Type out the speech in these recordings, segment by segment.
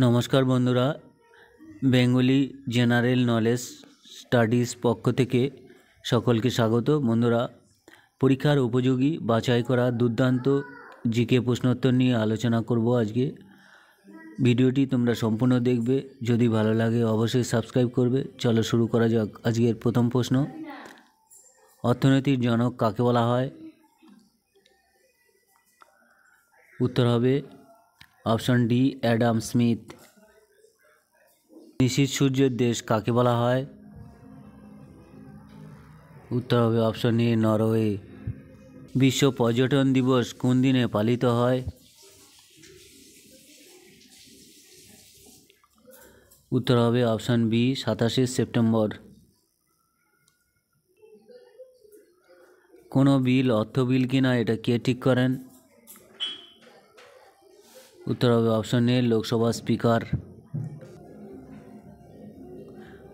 নমস্কার বন্ধুরা, Bengali general knowledge studies পক্ষ থেকে সকলকে স্বাগত। বন্ধুরা, পরীক্ষার উপযোগী বাছাই করা দুর্দান্ত জিকে প্রশ্নোত্তর নিয়ে আলোচনা করব আজকে। ভিডিওটি তোমরা সম্পূর্ণ দেখবে, যদি ভালো লাগে অবশ্যই সাবস্ক্রাইব করবে। চলো শুরু করা যাক। আজকের প্রথম প্রশ্ন, অর্থনীতির জনক কাকে বলা হয়? উত্তর হবে অপশন ডি, অ্যাডাম স্মিথ। নিশীথ সূর্যের দেশ কাকে বলা হয়? উত্তর হবে অপশন এ, নরওয়ে। বিশ্ব পর্যটন দিবস কোন দিনে পালিত হয়? উত্তর হবে অপশন বি, 27শে সেপ্টেম্বর। কোনো বিল অর্থ বিল কিনা, এটা কে ঠিক করেন? উত্তর হবে অপশন এ, লোকসভা স্পিকার।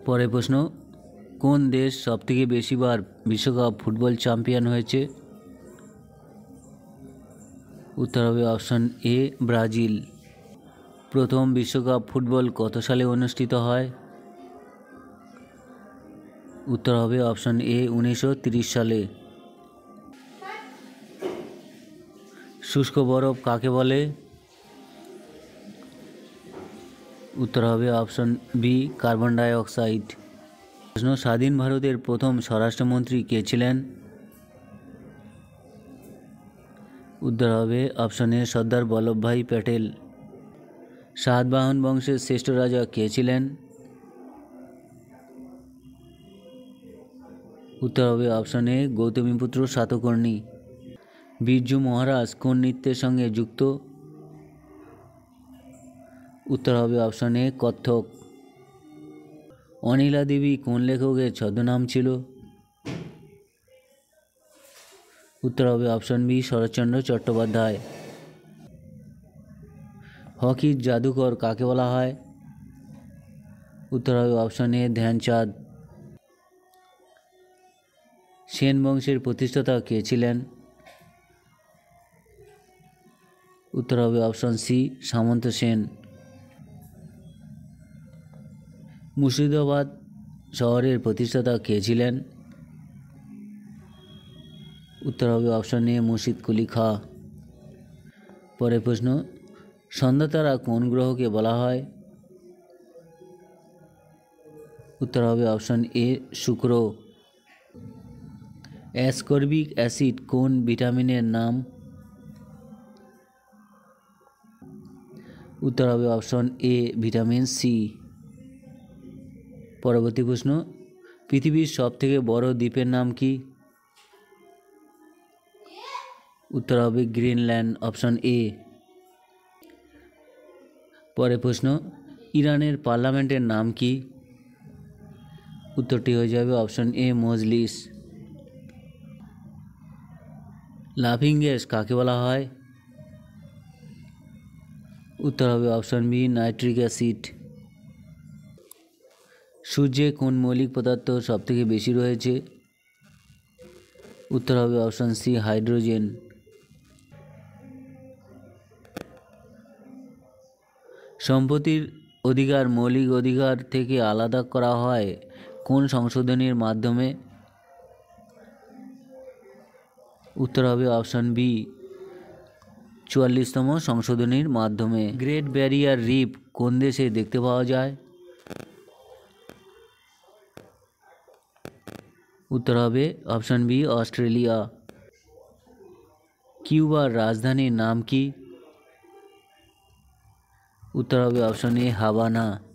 পরের প্রশ্ন, কোন দেশ সবথেকে বেশিবার বিশ্বকাপ ফুটবল চ্যাম্পিয়ন হয়েছে? উত্তর হবে অপশন এ, ব্রাজিল। প্রথম বিশ্বকাপ ফুটবল কত সালে অনুষ্ঠিত হয়? উত্তর হবে অপশন এ, 1930 সালে। শুষ্ক বরফ কাকে বলে? উত্তর হবে option B, carbon die oxide. প্রশ্ন, স্বাধীন ভারতের প্রথম স্বরাষ্ট্রমন্ত্রী কে ছিলেন? উত্তর হবে অপশন এ, সর্দার বল্লভভাই প্যাটেল। সাতবাহন বংশের শ্রেষ্ঠ রাজা কে ছিলেন? উত্তর হবে অপশন এ, গৌতমীপুত্র সাতকর্ণী। বিরজু মহারাজ কোন নৃত্যের সঙ্গে যুক্ত? উত্তর হবে অপশন এ, কত্থক। অনিলা দেবী কোন লেখকের ছদ্মনাম ছিল? উত্তর হবে অপশন বি, শরৎচন্দ্র চট্টোপাধ্যায়। হকির জাদুকর কাকে বলা হয়? উত্তর হবে অপশন এ, ধ্যানচাঁদ। সেন বংশের প্রতিষ্ঠাতা কে ছিলেন? উত্তর হবে অপশন সি, সামন্ত সেন। মুর্শিদাবাদ শহরের প্রতিষ্ঠাতা কে ছিলেন? উত্তর হবে অপশন এ, মুর্শিদ কুলি খাঁ। পরের প্রশ্ন, সন্ধ্যাতারা কোন গ্রহকে বলা হয়? উত্তর হবে অপশন এ, শুক্র। অ্যাসকর্বিক অ্যাসিড কোন ভিটামিনের নাম? উত্তর হবে অপশন এ, ভিটামিন সি। পরবর্তী প্রশ্ন, পৃথিবীর সবথেকে বড় দ্বীপের নাম কি? উত্তর হবে গ্রিনল্যান্ড, অপশন এ। পরের প্রশ্ন, ইরানের পার্লামেন্টের নাম কি? উত্তরটি হয়ে যাবে অপশন এ, মজলিস। লাফিং গ্যাস কাকে বলা হয়? উত্তর হবে অপশন বি, নাইট্রিক অ্যাসিড। সূর্যে কোন মৌলিক পদার্থ সবথেকে বেশি রয়েছে? উত্তর হবে অপশন সি, হাইড্রোজেন। সম্পত্তির অধিকার মৌলিক অধিকার থেকে আলাদা করা হয় কোন সংশোধনীর মাধ্যমে? উত্তর হবে অপশন বি, 44তম সংশোধনীর মাধ্যমে। গ্রেট ব্যারিয়ার রিফ কোন দেশে দেখতে পাওয়া যায়? উত্তর হবে অপশন বি, অস্ট্রেলিয়া। কিউবার রাজধানীর নাম কি? উত্তর হবে অপশন এ, হাভানা।